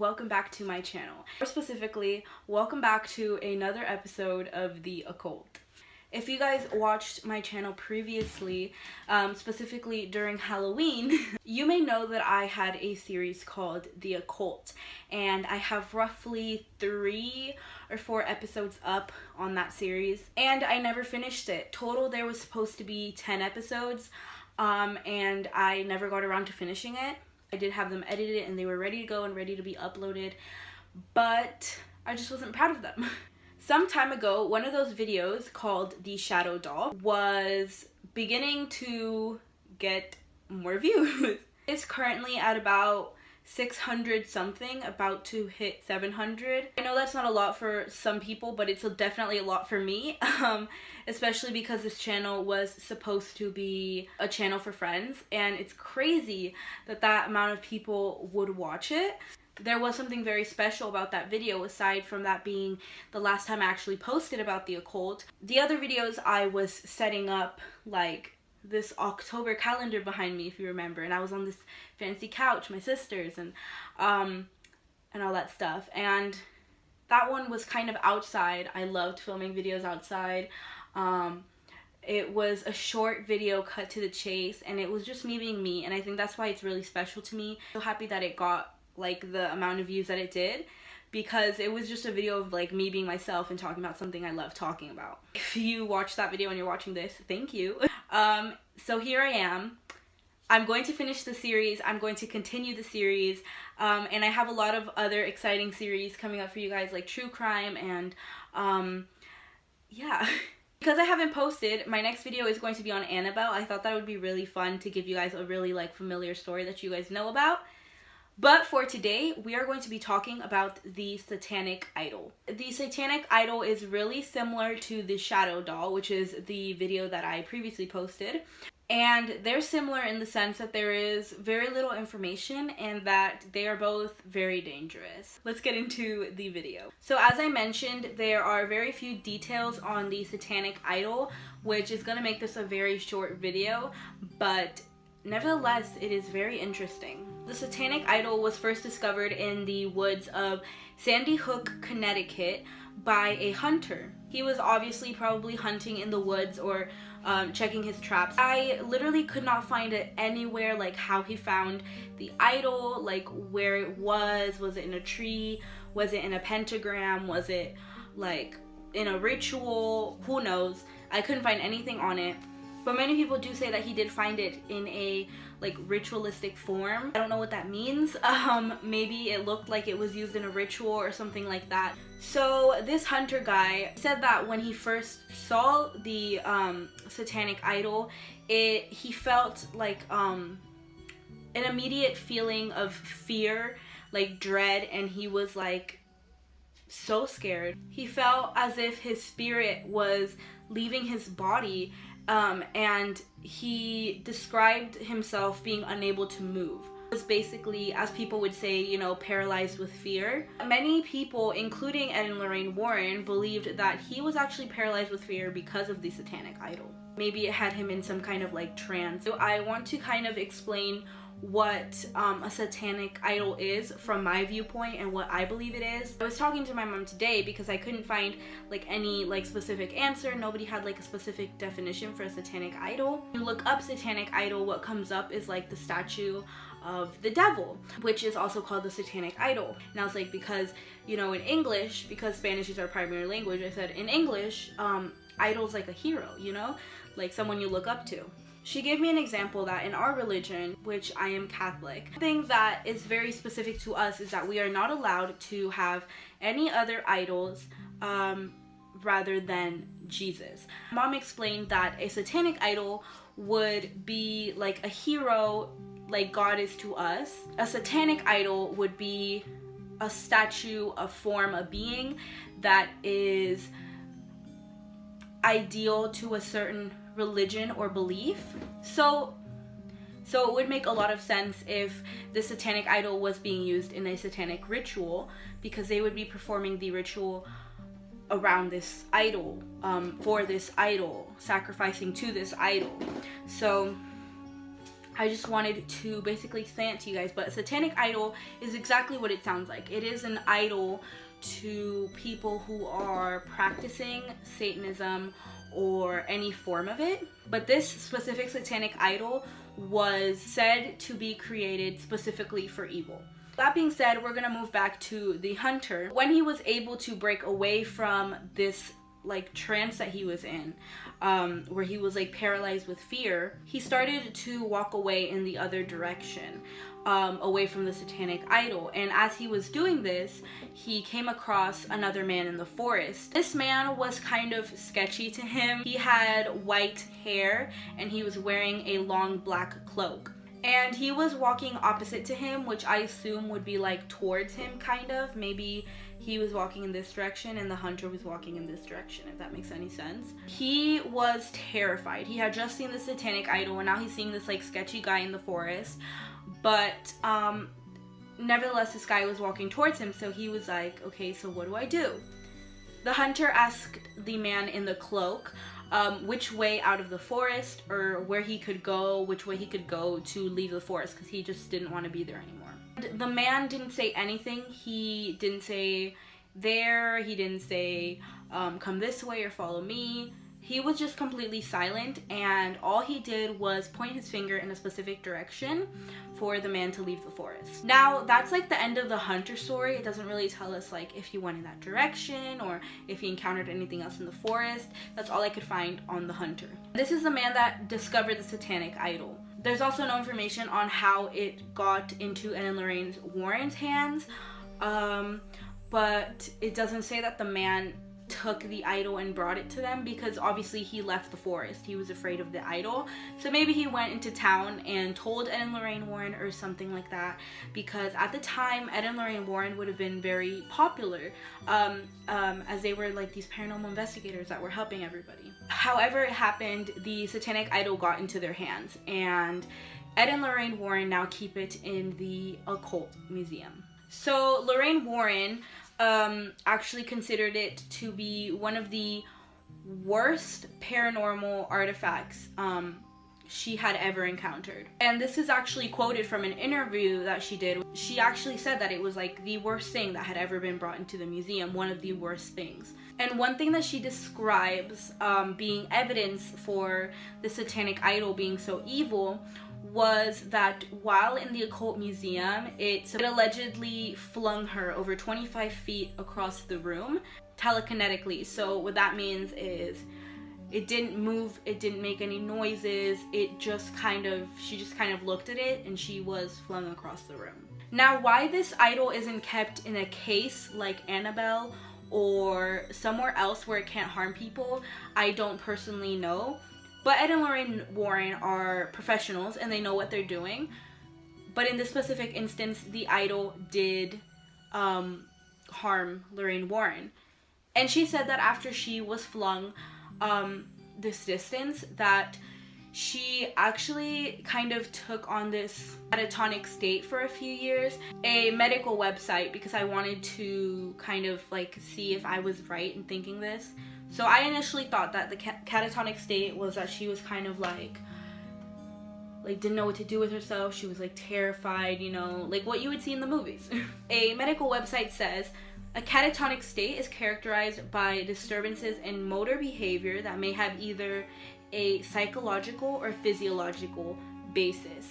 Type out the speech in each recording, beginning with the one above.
welcome back to my channel. More specifically, welcome back to another episode of The Occult. If you guys watched my channel previously, specifically during Halloween, you may know that I had a series called The Occult, and I have roughly 3 or 4 episodes up on that series, and I never finished it. Total, there was supposed to be 10 episodes, and I never got around to finishing it. I did have them edited and they were ready to go and ready to be uploaded, but I just wasn't proud of them. Some time ago, one of those videos called The Shadow Doll was beginning to get more views. It's currently at about 600 something, about to hit 700. I know that's not a lot for some people, but it's definitely a lot for me, especially because this channel was supposed to be a channel for friends, and it's crazy that that amount of people would watch it. There was something very special about that video, aside from that being the last time I actually posted about the occult. The other videos I was setting up like this October calendar behind me, if you remember, and I was on this fancy couch, my sister's, and all that stuff, and that one was kind of outside. I loved filming videos outside. It was a short video cut to the chase, and it was just me being me, and I think that's why it's really special to me. I'm so happy that it got like the amount of views that it did, because it was just a video of like me being myself and talking about something I love talking about. If you watched that video and you're watching this, thank you. So here I am. I'm going to finish the series. I'm going to continue the series, and I have a lot of other exciting series coming up for you guys, like true crime and yeah. Because I haven't posted, my next video is going to be on Annabelle. I thought that would be really fun to give you guys a really like familiar story that you guys know about. But for today, we are going to be talking about the Satanic Idol. The Satanic Idol is really similar to the Shadow Doll, which is the video that I previously posted. And they're similar in the sense that there is very little information and that they are both very dangerous. Let's get into the video. So as I mentioned, there are very few details on the Satanic Idol, which is going to make this a very short video, but nevertheless, it is very interesting. The Satanic Idol was first discovered in the woods of Sandy Hook, Connecticut by a hunter. He was obviously probably hunting in the woods or checking his traps. I literally could not find it anywhere, like how he found the idol, like where it was it in a tree, was it in a pentagram, was it like in a ritual, who knows. I couldn't find anything on it. But many people do say that he did find it in a like ritualistic form. I don't know what that means. Maybe it looked like it was used in a ritual or something like that. So this hunter guy said that when he first saw the Satanic Idol, he felt like an immediate feeling of fear, like dread, and he was like so scared. He felt as if his spirit was leaving his body. And he described himself being unable to move. It was basically, as people would say, you know, paralyzed with fear. Many people, including Ed and Lorraine Warren, believed that he was actually paralyzed with fear because of the Satanic Idol. Maybe it had him in some kind of like trance. So I want to kind of explain what a Satanic Idol is from my viewpoint and what I believe it is. I was talking to my mom today because I couldn't find like any like specific answer. Nobody had like a specific definition for a Satanic Idol. When you look up Satanic Idol, what comes up is like the statue of the devil, which is also called the Satanic Idol. And I was like, because, you know, in English, because Spanish is our primary language, I said in English, idol's like a hero, you know, like someone you look up to. She gave me an example that in our religion, which I am Catholic, the thing that is very specific to us is that we are not allowed to have any other idols rather than Jesus. Mom explained that a Satanic Idol would be like a hero, like God is to us. A Satanic Idol would be a statue, a form, a being that is ideal to a certain religion or belief. So it would make a lot of sense if the Satanic Idol was being used in a satanic ritual, because they would be performing the ritual around this idol, for this idol, sacrificing to this idol. So I just wanted to basically explain it to you guys. But a satanic idol is exactly what it sounds like. It is an idol to people who are practicing Satanism or any form of it. But this specific satanic idol was said to be created specifically for evil. That being said, we're gonna move back to the hunter. When he was able to break away from this like trance that he was in, where he was like paralyzed with fear, he started to walk away in the other direction, away from the satanic idol. And as he was doing this, he came across another man in the forest. This man was kind of sketchy to him. He had white hair and he was wearing a long black cloak. And he was walking opposite to him, which I assume would be like towards him, kind of. Maybe he was walking in this direction and the hunter was walking in this direction, if that makes any sense. He was terrified. He had just seen the satanic idol and now he's seeing this like sketchy guy in the forest. But nevertheless, this guy was walking towards him, so he was like, okay, so what do I do? The hunter asked the man in the cloak which way out of the forest, or where he could go, which way he could go to leave the forest, because he just didn't want to be there anymore. And the man didn't say anything. He didn't say there, he didn't say come this way or follow me. He was just completely silent, and all he did was point his finger in a specific direction for the man to leave the forest. Now, that's like the end of the hunter story. It doesn't really tell us like if he went in that direction or if he encountered anything else in the forest. That's all I could find on the hunter. This is the man that discovered the satanic idol. There's also no information on how it got into Ed and Lorraine Warren's hands, but it doesn't say that the man took the idol and brought it to them, because obviously he left the forest. He was afraid of the idol. So maybe he went into town and told Ed and Lorraine Warren or something like that, because at the time Ed and Lorraine Warren would have been very popular, as they were like these paranormal investigators that were helping everybody. However it happened, the satanic idol got into their hands, and Ed and Lorraine Warren now keep it in the Occult Museum. So Lorraine Warren actually considered it to be one of the worst paranormal artifacts she had ever encountered. And this is actually quoted from an interview that she did. She actually said that it was like the worst thing that had ever been brought into the museum, one of the worst things. And one thing that she describes being evidence for the satanic idol being so evil was that while in the Occult Museum, it allegedly flung her over 25 feet across the room telekinetically. So what that means is it didn't move, it didn't make any noises, she just kind of looked at it and she was flung across the room. Now, why this idol isn't kept in a case like Annabelle or somewhere else where it can't harm people, I don't personally know. But Ed and Lorraine Warren are professionals and they know what they're doing. But in this specific instance, the idol did harm Lorraine Warren. And she said that after she was flung this distance, that she actually kind of took on this catatonic state for a few years. A medical website, because I wanted to kind of like see if I was right in thinking this. So I initially thought that the catatonic state was that she was kind of like didn't know what to do with herself. She was like terrified, you know, like what you would see in the movies. A medical website says a catatonic state is characterized by disturbances in motor behavior that may have either a psychological or physiological basis.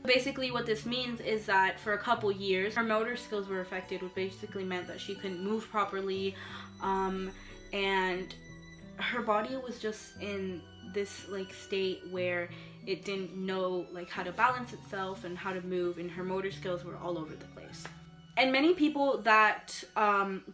Basically what this means is that for a couple years her motor skills were affected, which basically meant that she couldn't move properly, and her body was just in this like state where it didn't know like how to balance itself and how to move, and her motor skills were all over the place. And many people that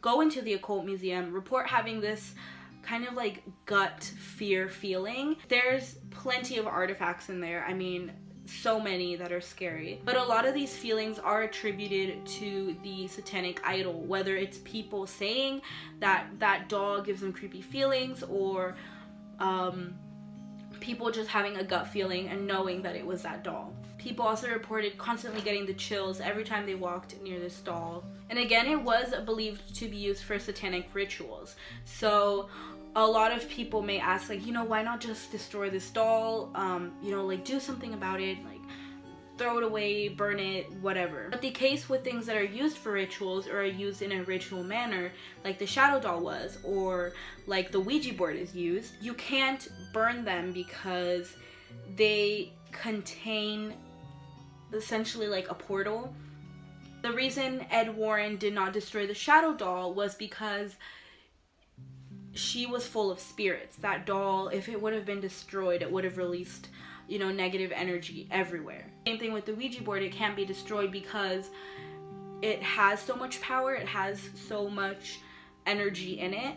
go into the Occult Museum report having this kind of like gut fear feeling. There's plenty of artifacts in there. I mean, so many that are scary, but a lot of these feelings are attributed to the satanic idol, whether it's people saying that that doll gives them creepy feelings, or people just having a gut feeling and knowing that it was that doll. People also reported constantly getting the chills every time they walked near this doll. And again, it was believed to be used for satanic rituals. So a lot of people may ask, like, you know, why not just destroy this doll? You know, like, do something about it. Like, throw it away, burn it, whatever. But the case with things that are used for rituals or are used in a ritual manner, like the shadow doll was, or like the Ouija board is used, you can't burn them because they contain essentially like a portal. The reason Ed Warren did not destroy the shadow doll was because she was full of spirits. That doll, if it would have been destroyed, it would have released, you know, negative energy everywhere. Same thing with the Ouija board. It can't be destroyed because it has so much power, it has so much energy in it.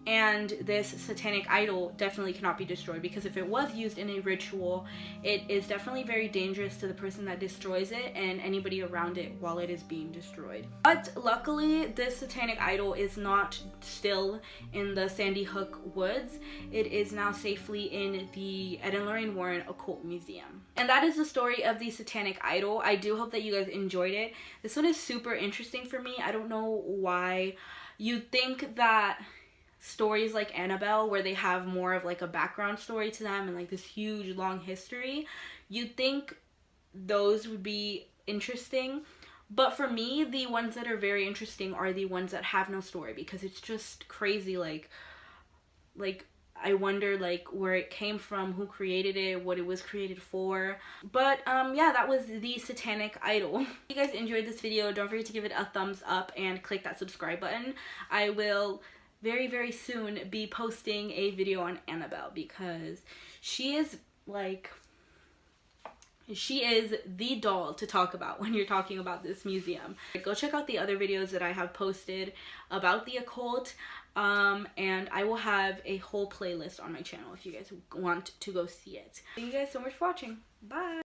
And this satanic idol definitely cannot be destroyed, because if it was used in a ritual, it is definitely very dangerous to the person that destroys it and anybody around it while it is being destroyed. But luckily, this satanic idol is not still in the Sandy Hook woods. It is now safely in the Ed and Lorraine Warren Occult Museum. And that is the story of the satanic idol. I do hope that you guys enjoyed it. This one is super interesting for me. I don't know why. You'd think that stories like Annabelle, where they have more of like a background story to them and like this huge long history, you'd think those would be interesting. But for me, the ones that are very interesting are the ones that have no story, because it's just crazy. Like I wonder like where it came from, who created it, what it was created for. But yeah, that was the satanic idol. If you guys enjoyed this video, don't forget to give it a thumbs up and click that subscribe button. I will very soon be posting a video on Annabelle, because she is the doll to talk about when you're talking about this museum. Go check out the other videos that I have posted about the occult, and I will have a whole playlist on my channel if you guys want to go see it. Thank you guys so much for watching. Bye!